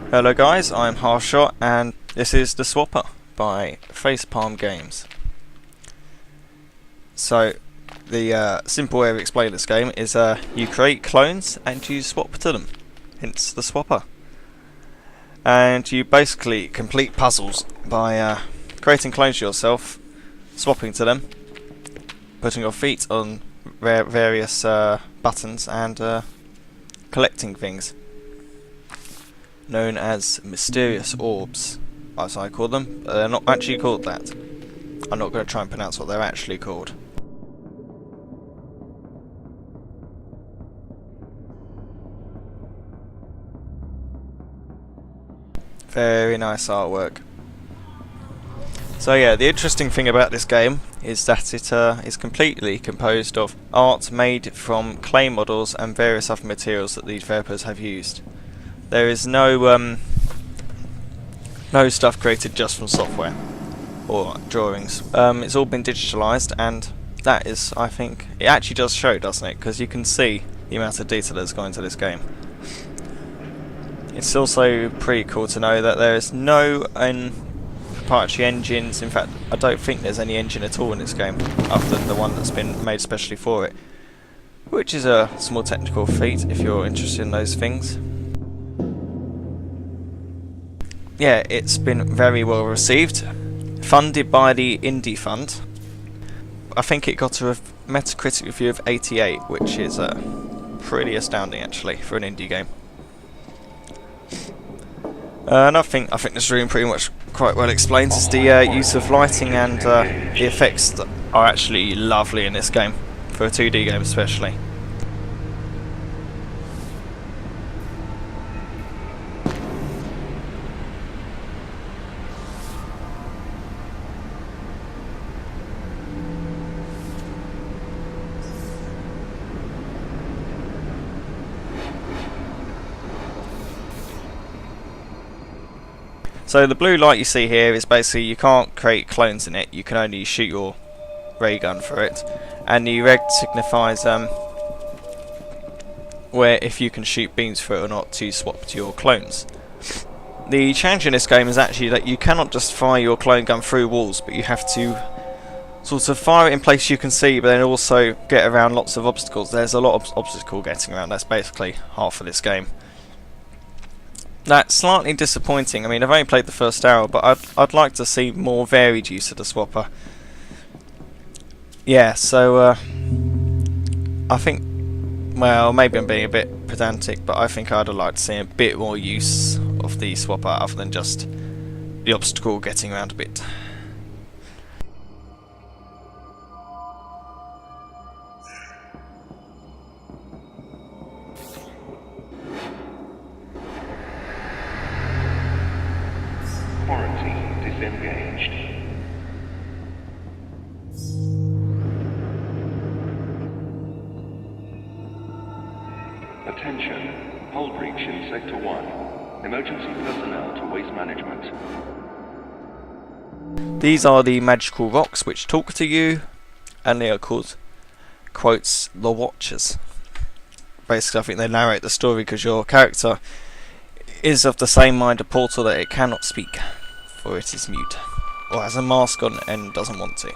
Hello guys, I'm Harshot and this is The Swapper by Facepalm Games. So, the simple way of explaining this game is you create clones and you swap to them, hence The Swapper. And you basically complete puzzles by creating clones yourself, swapping to them, putting your feet on various buttons and collecting things known as mysterious orbs, as I call them, but they're not actually called that. I'm not going to try and pronounce what they're actually called. Very nice artwork. So yeah, the interesting thing about this game is that it is completely composed of art made from clay models and various other materials that these developers have used. There is no stuff created just from software or drawings. It's all been digitalized, and that is, I think, it actually does show, doesn't it? Because you can see the amount of detail that's gone into this game. It's also pretty cool to know that there is no proprietary engines. In fact, I don't think there's any engine at all in this game, other than the one that's been made especially for it, which is a small technical feat if you're interested in those things. Yeah, it's been very well received. Funded by the Indie Fund. I think it got a Metacritic review of 88, which is pretty astounding actually for an indie game. Another thing I think this room pretty much quite well explains is the use of lighting and the effects that are actually lovely in this game, for a 2D game especially. So the blue light you see here is basically you can't create clones in it, you can only shoot your ray gun for it, and the red signifies where if you can shoot beams for it or not to swap to your clones. The challenge in this game is actually that you cannot just fire your clone gun through walls, but you have to sort of fire it in place you can see, but then also get around lots of obstacles. There's a lot of obstacle getting around, that's basically half of this game. That's slightly disappointing. I mean, I've only played the first hour, but I'd like to see more varied use of the swapper. Yeah, so I think, well, maybe I'm being a bit pedantic, but I think I'd have liked to see a bit more use of the swapper other than just the obstacle getting around a bit. Quarantine disengaged. Attention, hull breach in Sector 1. Emergency personnel to waste management. These are the magical rocks which talk to you, and they are called, quotes, the Watchers. Basically, I think they narrate the story because your character is of the same mind of Portal that it cannot speak, for it is mute, or has a mask on and doesn't want to.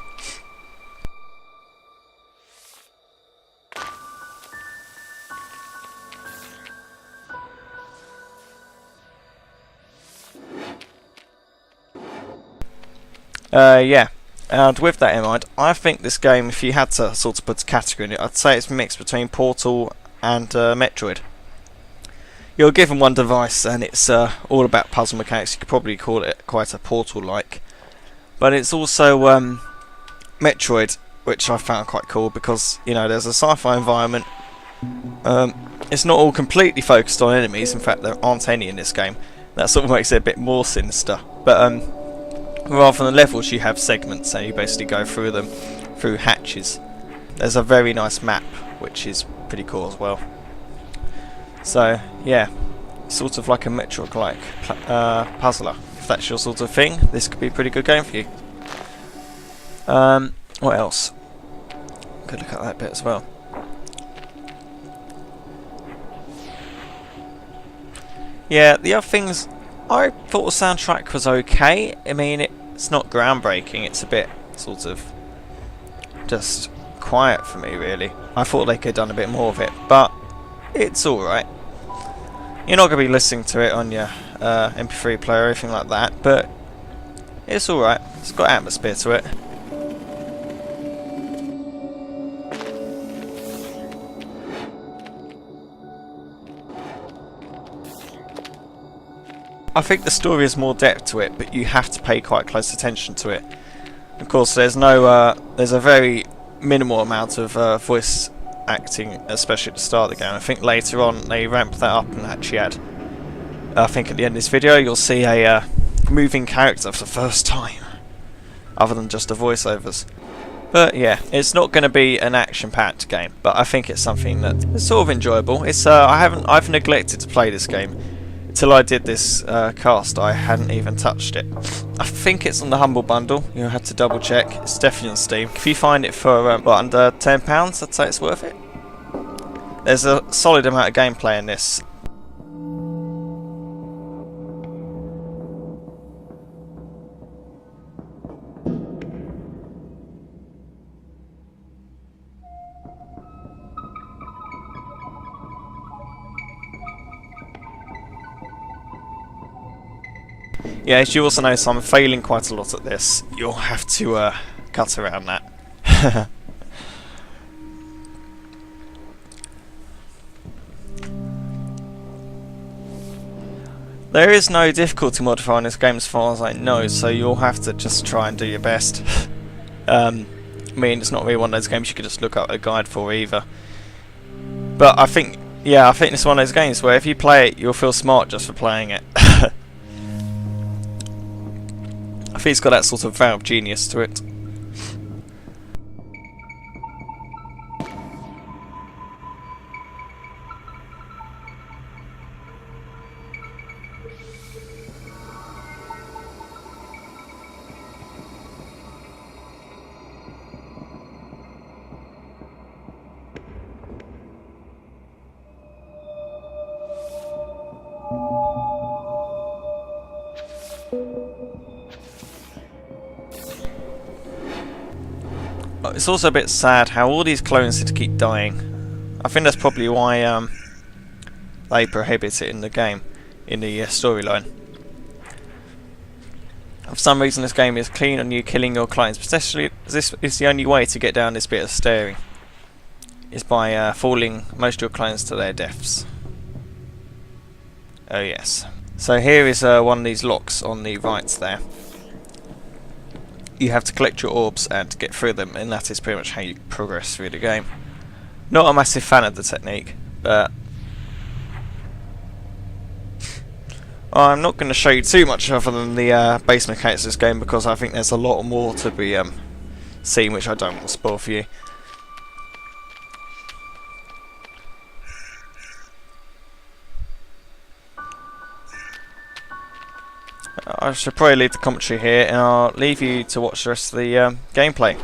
Yeah, and with that in mind, I think this game, if you had to sort of put a category in it, I'd say it's mixed between Portal and Metroid. You're given one device and it's all about puzzle mechanics. You could probably call it quite a Portal-like. But it's also Metroid, which I found quite cool because, you know, there's a sci-fi environment. It's not all completely focused on enemies. In fact, there aren't any in this game. That sort of makes it a bit more sinister. But rather than levels, you have segments and you basically go through them through hatches. There's a very nice map, which is pretty cool as well. So yeah, sort of like a Metroid-like puzzler. If that's your sort of thing, this could be a pretty good game for you. What else? Could look at that bit as well. Yeah, the other things I thought the soundtrack was okay. I mean, it's not groundbreaking. It's a bit sort of just quiet for me, really. I thought they could have done a bit more of it, but it's alright. You're not going to be listening to it on your MP3 player or anything like that, but it's alright. It's got atmosphere to it. I think the story has more depth to it, but you have to pay quite close attention to it. Of course, there's a very minimal amount of voice acting, especially at the start of the game. I think later on they ramped that up and actually had. I think at the end of this video you'll see a moving character for the first time, other than just the voiceovers. But yeah, it's not going to be an action-packed game, but I think it's something that is sort of enjoyable. It's I've neglected to play this game. Until I did this cast, I hadn't even touched it. I think it's on the Humble Bundle. You had to double check. It's definitely on Steam. If you find it for under £10, I'd say it's worth it. There's a solid amount of gameplay in this. Yeah, as you also notice, I'm failing quite a lot at this. You'll have to cut around that. There is no difficulty modifier in this game as far as I know, so you'll have to just try and do your best. I mean, it's not really one of those games you could just look up a guide for either. But I think it's one of those games where if you play it, you'll feel smart just for playing it. I think it's got that sort of Valve genius to it. It's also a bit sad how all these clones seem to keep dying. I think that's probably why they prohibit it in the game, in the storyline. For some reason this game is keen on you killing your clones, especially this is the only way to get down this bit of steering, is by falling most of your clones to their deaths. Oh yes. So here is one of these locks on the right there. You have to collect your orbs and get through them, and that is pretty much how you progress through the game. Not a massive fan of the technique, but I'm not going to show you too much other than the base mechanics of this game, because I think there's a lot more to be seen, which I don't want to spoil for you. I should probably leave the commentary here, and I'll leave you to watch the rest of the gameplay.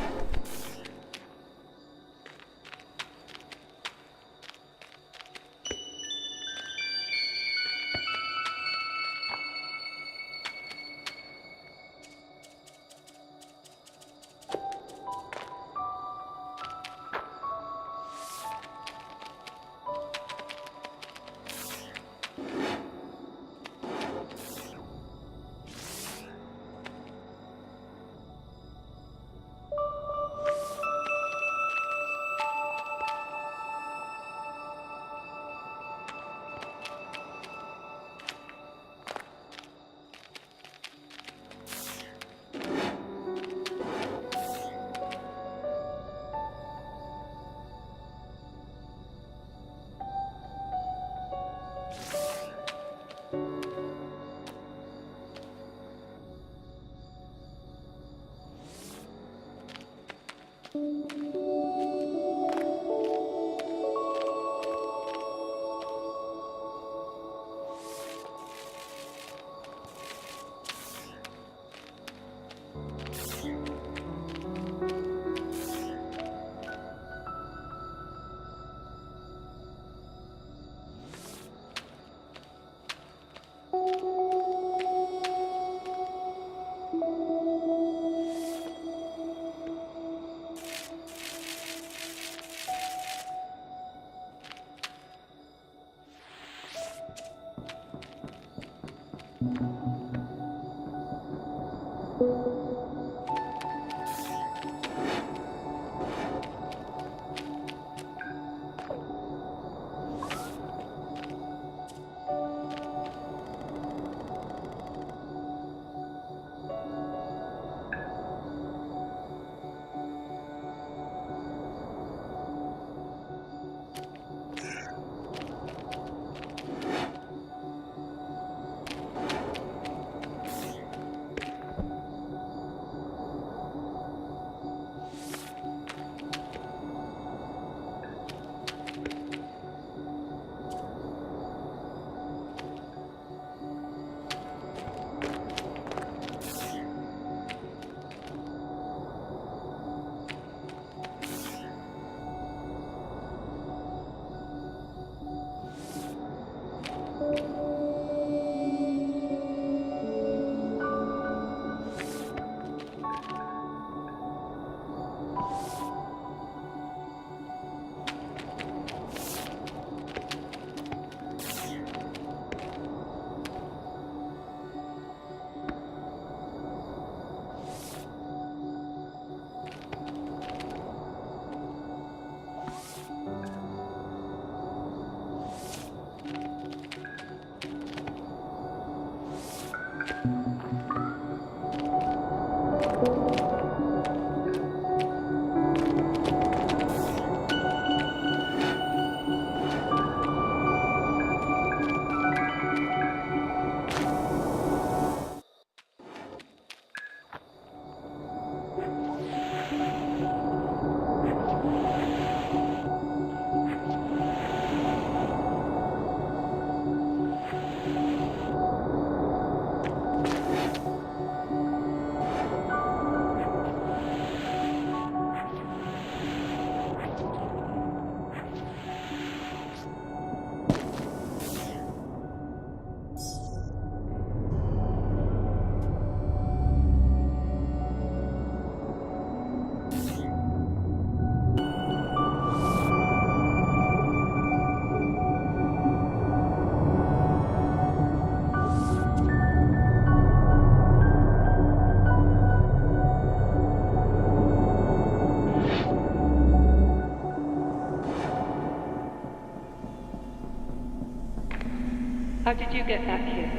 How did you get back here?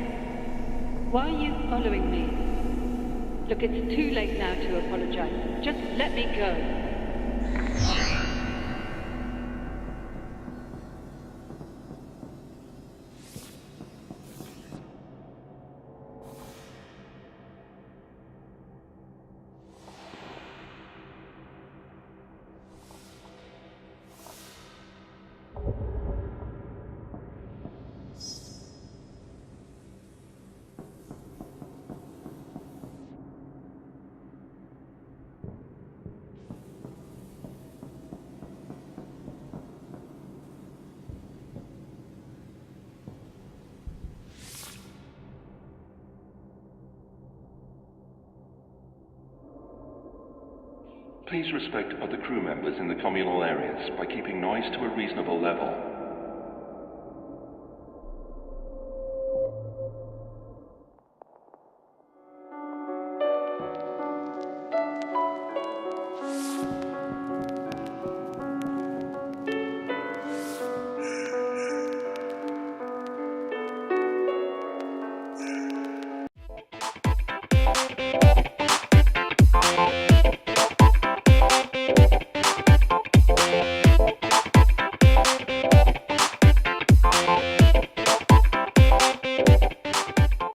Why are you following me? Look, it's too late now to apologize. Just let me go. Please respect other crew members in the communal areas by keeping noise to a reasonable level.